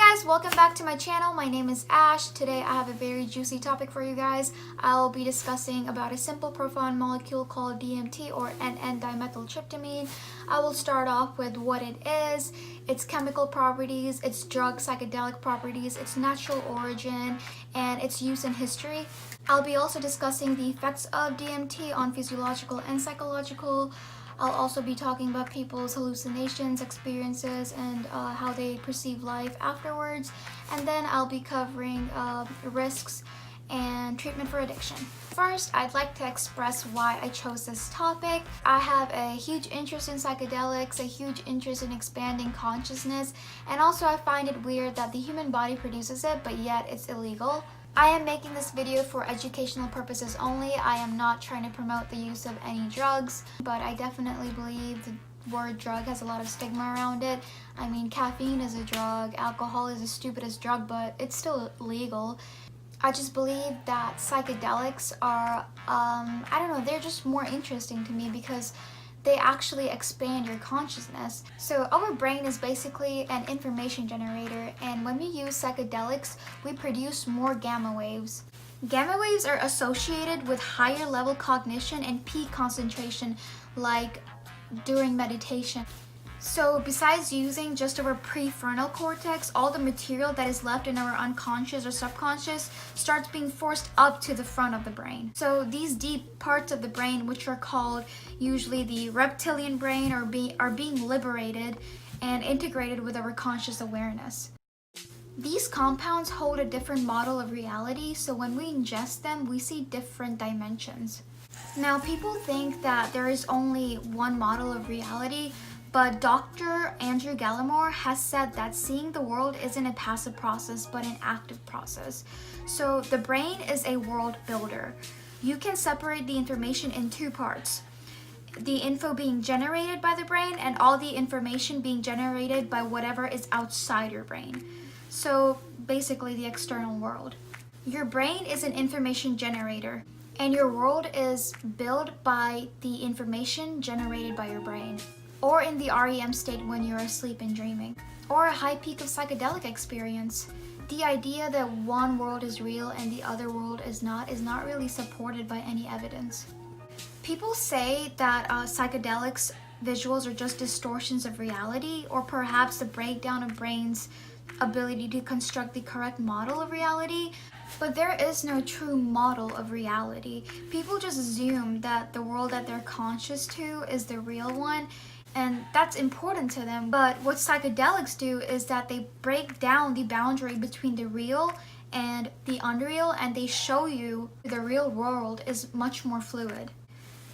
guys, welcome back to my channel. My name is Ash. Today I have a very juicy topic for you guys. I'll be discussing about a simple profound molecule called DMT or N-dimethyltryptamine. I will start off with what it is, its chemical properties, its drug psychedelic properties, its natural origin, and its use in history. I'll be also discussing the effects of DMT on physiological and psychological. I'll also be talking about people's hallucinations, experiences, and how they perceive life afterwards. And then I'll be covering risks and treatment for addiction. First, I'd like to express why I chose this topic. I have a huge interest in psychedelics, a huge interest in expanding consciousness, and also I find it weird that the human body produces it, but yet it's illegal. I am making this video for educational purposes only. I am not trying to promote the use of any drugs, but I definitely believe the word drug has a lot of stigma around it. I mean, caffeine is a drug, alcohol is the stupidest drug, but it's still legal. I just believe that psychedelics are, I don't know, they're just more interesting to me because they actually expand your consciousness. So our brain is basically an information generator, and when we use psychedelics, we produce more gamma waves. Gamma waves are associated with higher level cognition and peak concentration, like during meditation. So besides using just our prefrontal cortex, all the material that is left in our unconscious or subconscious starts being forced up to the front of the brain. So these deep parts of the brain, which are called usually the reptilian brain, are being liberated and integrated with our conscious awareness. These compounds hold a different model of reality, so when we ingest them, we see different dimensions. Now, people think that there is only one model of reality, but Dr. Andrew Gallimore has said that seeing the world isn't a passive process, but an active process. So the brain is a world builder. You can separate the information in two parts. The info being generated by the brain and all the information being generated by whatever is outside your brain. So basically the external world. Your brain is an information generator, and your world is built by the information generated by your brain, or in the REM state when you're asleep and dreaming, or a high peak of psychedelic experience. The idea that one world is real and the other world is not really supported by any evidence. People say that psychedelics visuals are just distortions of reality, or perhaps the breakdown of brain's ability to construct the correct model of reality. But there is no true model of reality. People just assume that the world that they're conscious to is the real one, and that's important to them. But what psychedelics do is that they break down the boundary between the real and the unreal, and they show you the real world is much more fluid.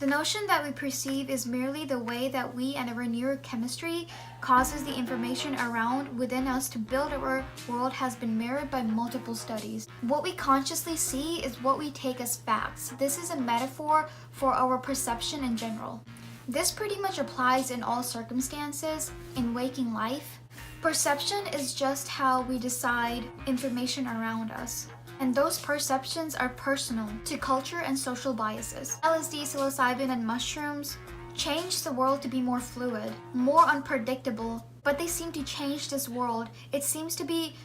The notion that we perceive is merely the way that we and our neurochemistry causes the information around within us to build our world has been mirrored by multiple studies. What we consciously see is what we take as facts. This is a metaphor for our perception in general. This pretty much applies in all circumstances in waking life. Perception is just how we decide information around us. And those perceptions are personal to culture and social biases. LSD, psilocybin, and mushrooms change the world to be more fluid, more unpredictable, but they seem to change this world. It seems to be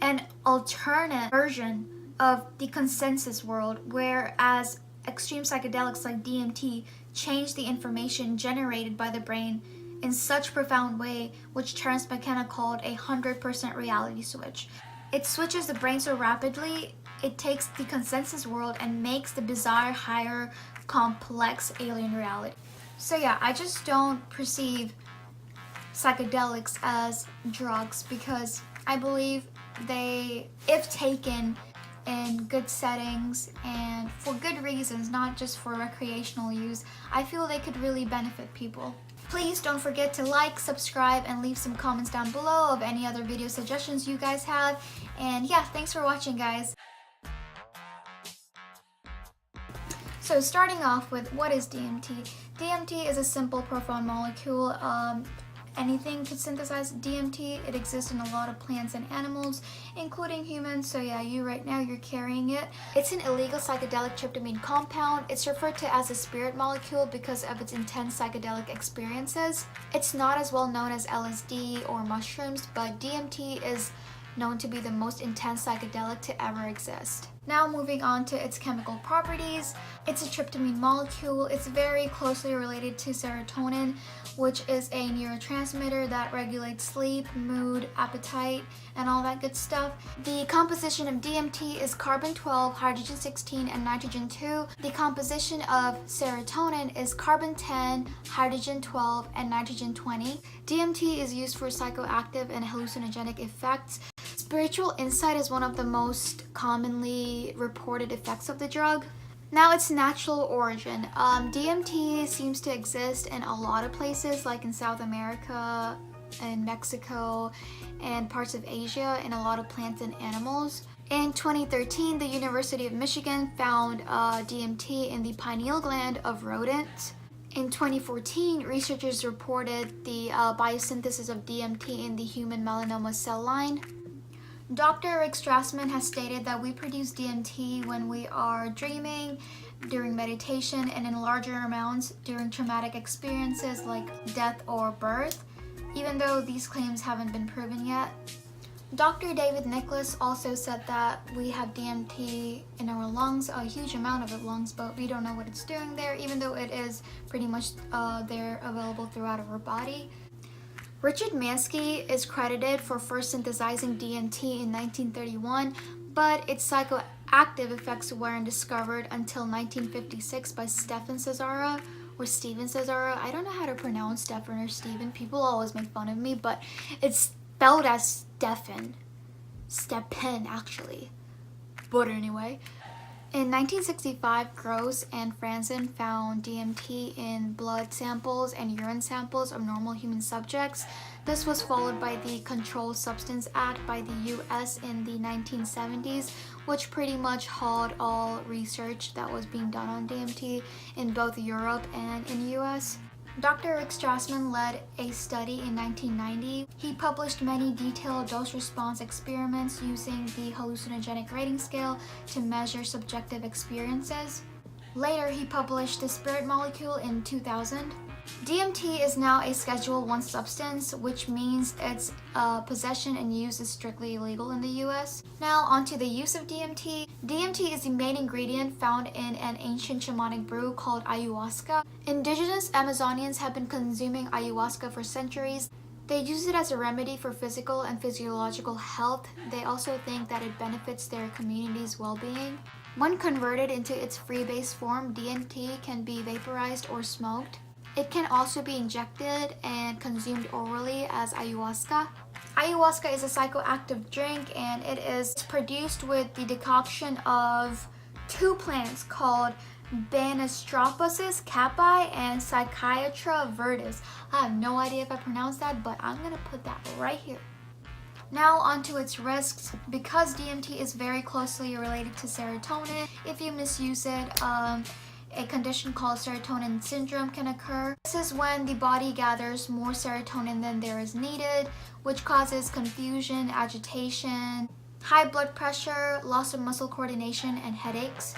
an alternate version of the consensus world, whereas extreme psychedelics like DMT change the information generated by the brain in such profound way, which Terence McKenna called a 100% reality switch. It switches the brain so rapidly, it takes the consensus world and makes the bizarre, higher, complex alien reality. So yeah, I just don't perceive psychedelics as drugs because I believe they, if taken in good settings and for good reasons, not just for recreational use, I feel they could really benefit people. Please don't forget to like, subscribe, and leave some comments down below of any other video suggestions you guys have. And yeah, thanks for watching, guys. So starting off with, what is DMT? DMT is a simple profound molecule. Anything could synthesize DMT. It exists in a lot of plants and animals, including humans. So yeah, you right now, you're carrying it. It's an illegal psychedelic tryptamine compound. It's referred to as a spirit molecule because of its intense psychedelic experiences. It's not as well known as LSD or mushrooms, but DMT is known to be the most intense psychedelic to ever exist. Now moving on to its chemical properties. It's a tryptamine molecule. It's very closely related to serotonin, which is a neurotransmitter that regulates sleep, mood, appetite, and all that good stuff. The composition of DMT is carbon-12, hydrogen-16, and nitrogen-2. The composition of serotonin is carbon-10, hydrogen-12, and nitrogen-20. DMT is used for psychoactive and hallucinogenic effects. Spiritual insight is one of the most commonly reported effects of the drug. Now, its natural origin. DMT seems to exist in a lot of places, like in South America and Mexico and parts of Asia, in a lot of plants and animals. In 2013, the University of Michigan found DMT in the pineal gland of rodents. In 2014, researchers reported the biosynthesis of DMT in the human melanoma cell line. Dr. Rick Strassman has stated that we produce DMT when we are dreaming, during meditation, and in larger amounts during traumatic experiences like death or birth, even though these claims haven't been proven yet. Dr. David Nicholas also said that we have DMT in our lungs, a huge amount of it lungs, but we don't know what it's doing there, even though it is pretty much there available throughout our body. Richard Mansky is credited for first synthesizing DMT in 1931, but its psychoactive effects weren't discovered until 1956 by Stephen Cesara, or Steven Cesara. I don't know how to pronounce Stephen or Steven. People always make fun of me, but it's spelled as Stephen. Stephen, actually. But anyway. In 1965, Gross and Franzen found DMT in blood samples and urine samples of normal human subjects. This was followed by the Controlled Substance Act by the US in the 1970s, which pretty much halted all research that was being done on DMT in both Europe and in the US. Dr. Rick Strassman led a study in 1990. He published many detailed dose-response experiments using the hallucinogenic rating scale to measure subjective experiences. Later, he published the spirit molecule in 2000. DMT is now a Schedule I substance, which means its possession and use is strictly illegal in the US. Now, onto the use of DMT. DMT is the main ingredient found in an ancient shamanic brew called ayahuasca. Indigenous Amazonians have been consuming ayahuasca for centuries. They use it as a remedy for physical and physiological health. They also think that it benefits their community's well-being. When converted into its free-base form, DMT can be vaporized or smoked. It can also be injected and consumed orally as ayahuasca. Ayahuasca is a psychoactive drink, and it is produced with the decoction of two plants called Banistroposis caapi and Psychiatra verdis. I have no idea if I pronounced that, but I'm gonna put that right here. Now onto its risks. Because DMT is very closely related to serotonin, if you misuse it, a condition called serotonin syndrome can occur. This is when the body gathers more serotonin than there is needed, which causes confusion, agitation, high blood pressure, loss of muscle coordination, and headaches.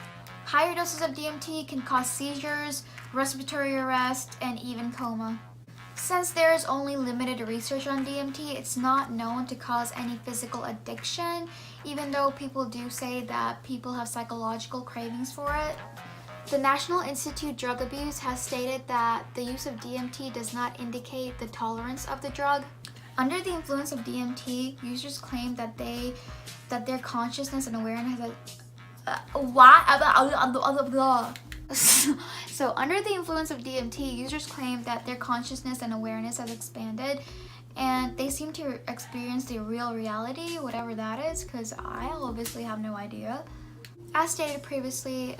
Higher doses of DMT can cause seizures, respiratory arrest, and even coma. Since there is only limited research on DMT, it's not known to cause any physical addiction, even though people do say that people have psychological cravings for it. The National Institute Drug Abuse has stated that the use of DMT does not indicate the tolerance of the drug. Under the influence of DMT, users claim that their consciousness and awareness So under the influence of DMT, users claim that their consciousness and awareness has expanded, and they seem to experience the real reality, whatever that is, because I obviously have no idea. As stated previously,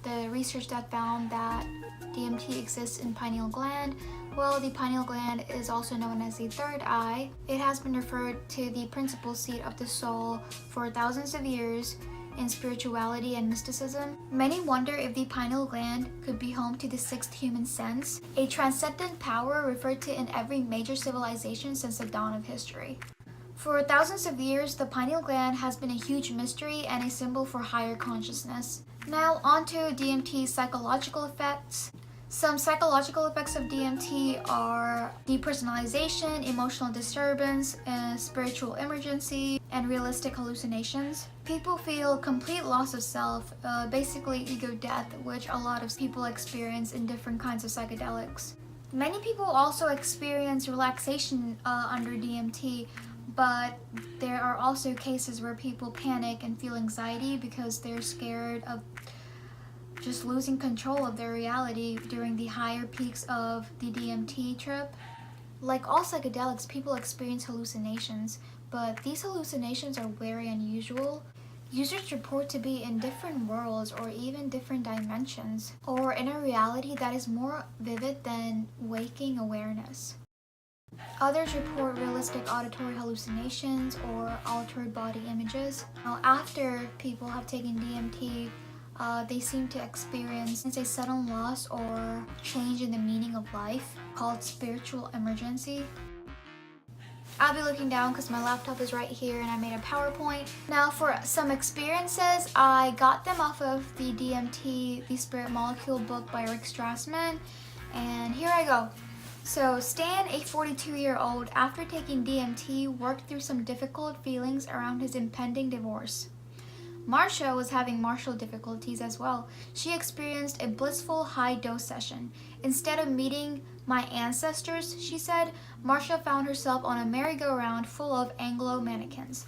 the research that found that DMT exists in pineal gland. Well, the pineal gland is also known as the third eye. It has been referred to the principal seat of the soul for thousands of years in spirituality and mysticism. Many wonder if the pineal gland could be home to the sixth human sense, a transcendent power referred to in every major civilization since the dawn of history. For thousands of years, the pineal gland has been a huge mystery and a symbol for higher consciousness. Now onto DMT's psychological effects. Some psychological effects of DMT are depersonalization, emotional disturbance, spiritual emergency, and realistic hallucinations. People feel complete loss of self, basically ego death, which a lot of people experience in different kinds of psychedelics. Many people also experience relaxation under DMT, but there are also cases where people panic and feel anxiety because they're scared of just losing control of their reality during the higher peaks of the DMT trip. Like all psychedelics, people experience hallucinations, but these hallucinations are very unusual. Users report to be in different worlds or even different dimensions, or in a reality that is more vivid than waking awareness. Others report realistic auditory hallucinations or altered body images. Now, after people have taken DMT, they seem to experience a sudden loss or change in the meaning of life called spiritual emergency. I'll be looking down because my laptop is right here and I made a PowerPoint. Now for some experiences, I got them off of the DMT, the Spirit Molecule book by Rick Strassman, and here I go. So Stan, a 42-year-old, after taking DMT, worked through some difficult feelings around his impending divorce. Marcia was having martial difficulties as well. She experienced a blissful high-dose session. Instead of meeting my ancestors, she said, Marcia found herself on a merry-go-round full of Anglo mannequins.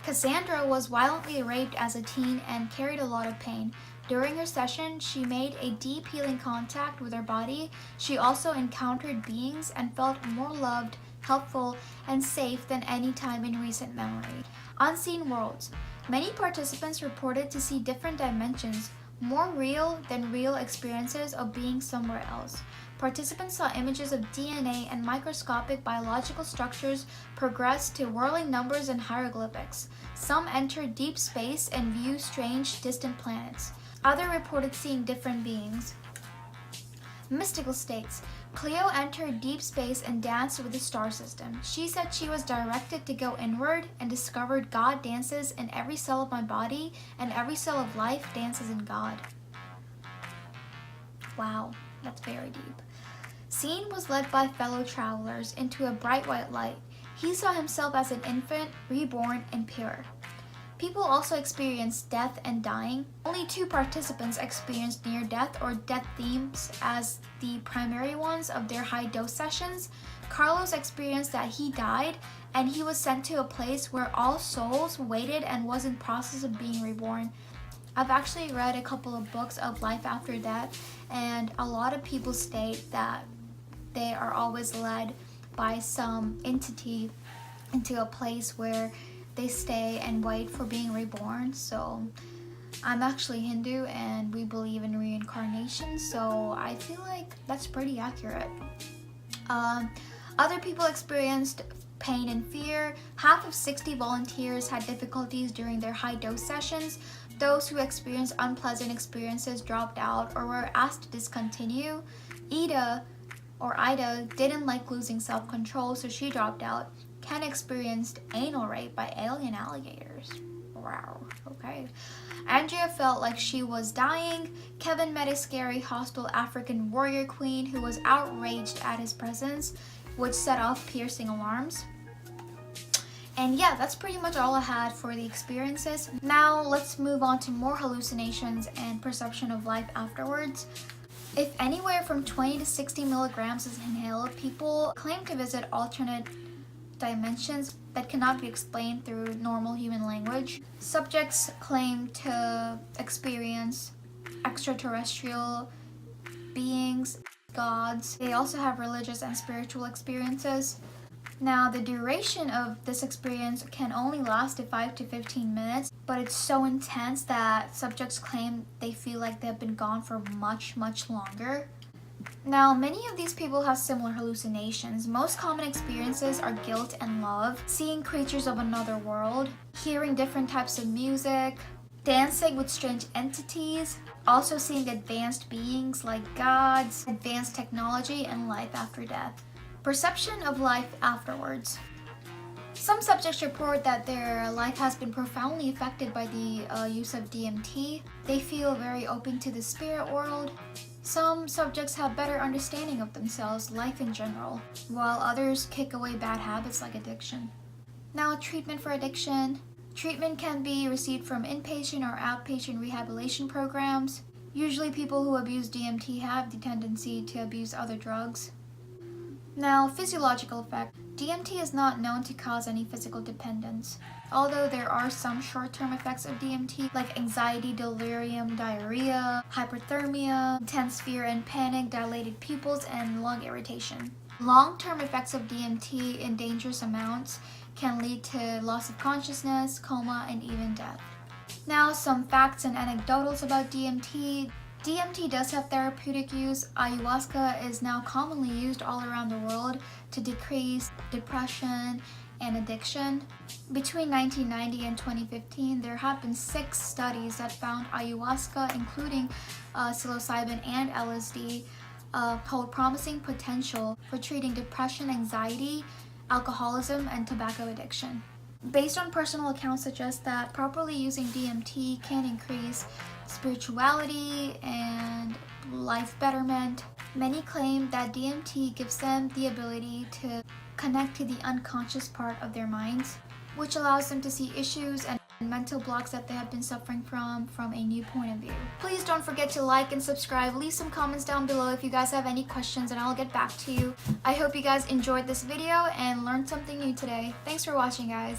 Cassandra was violently raped as a teen and carried a lot of pain. During her session, she made a deep healing contact with her body. She also encountered beings and felt more loved, helpful, and safe than any time in recent memory. Unseen worlds. Many participants reported to see different dimensions, more real than real experiences of being somewhere else. Participants saw images of DNA and microscopic biological structures progress to whirling numbers and hieroglyphics. Some entered deep space and viewed strange, distant planets. Others reported seeing different beings. Mystical states. Cleo entered deep space and danced with the star system. She said she was directed to go inward and discovered God dances in every cell of my body, and every cell of life dances in God. Wow, that's very deep. Scene was led by fellow travelers into a bright white light. He saw himself as an infant, reborn and pure. People also experienced death and dying. Only 2 participants experienced near-death or death themes as the primary ones of their high-dose sessions. Carlos experienced that he died and he was sent to a place where all souls waited and was in process of being reborn. I've actually read a couple of books of life after death, and a lot of people state that they are always led by some entity into a place where they stay and wait for being reborn. So I'm actually Hindu and we believe in reincarnation, so I feel like that's pretty accurate. Other people experienced pain and fear. Half of 60 volunteers had difficulties during their high dose sessions. Those who experienced unpleasant experiences dropped out or were asked to discontinue. Ida didn't like losing self-control, so she dropped out. Ken experienced anal rape by alien alligators. Wow, okay. Andrea felt like she was dying. Kevin met a scary, hostile African warrior queen who was outraged at his presence, which set off piercing alarms. And yeah, that's pretty much all I had for the experiences. Now let's move on to more hallucinations and perception of life afterwards. If anywhere from 20 to 60 milligrams is inhaled, people claim to visit alternate dimensions that cannot be explained through normal human language. Subjects claim to experience extraterrestrial beings, gods. They also have religious and spiritual experiences. Now, the duration of this experience can only last 5 to 15 minutes, but it's so intense that subjects claim they feel like they've been gone for much, much longer. Now, many of these people have similar hallucinations. Most common experiences are guilt and love, seeing creatures of another world, hearing different types of music, dancing with strange entities, also seeing advanced beings like gods, advanced technology, and life after death. Perception of life afterwards. Some subjects report that their life has been profoundly affected by the use of DMT. They feel very open to the spirit world. Some subjects have better understanding of themselves, life in general, while others kick away bad habits like addiction. Now, treatment for addiction. Treatment can be received from inpatient or outpatient rehabilitation programs. Usually people who abuse DMT have the tendency to abuse other drugs. Now, physiological effect. DMT is not known to cause any physical dependence, although there are some short-term effects of DMT like anxiety, delirium, diarrhea, hyperthermia, intense fear and panic, dilated pupils, and lung irritation. Long-term effects of DMT in dangerous amounts can lead to loss of consciousness, coma, and even death. Now, some facts and anecdotals about DMT. DMT does have therapeutic use. Ayahuasca is now commonly used all around the world to decrease depression and addiction. Between 1990 and 2015, there have been 6 studies that found ayahuasca, including psilocybin and LSD, hold promising potential for treating depression, anxiety, alcoholism, and tobacco addiction. Based on personal accounts suggest that properly using DMT can increase spirituality and life betterment. Many claim that DMT gives them the ability to connect to the unconscious part of their minds, which allows them to see issues and mental blocks that they have been suffering from a new point of view. Please don't forget to like and subscribe. Leave some comments down below if you guys have any questions and I'll get back to you. I hope you guys enjoyed this video and learned something new today. Thanks for watching, guys.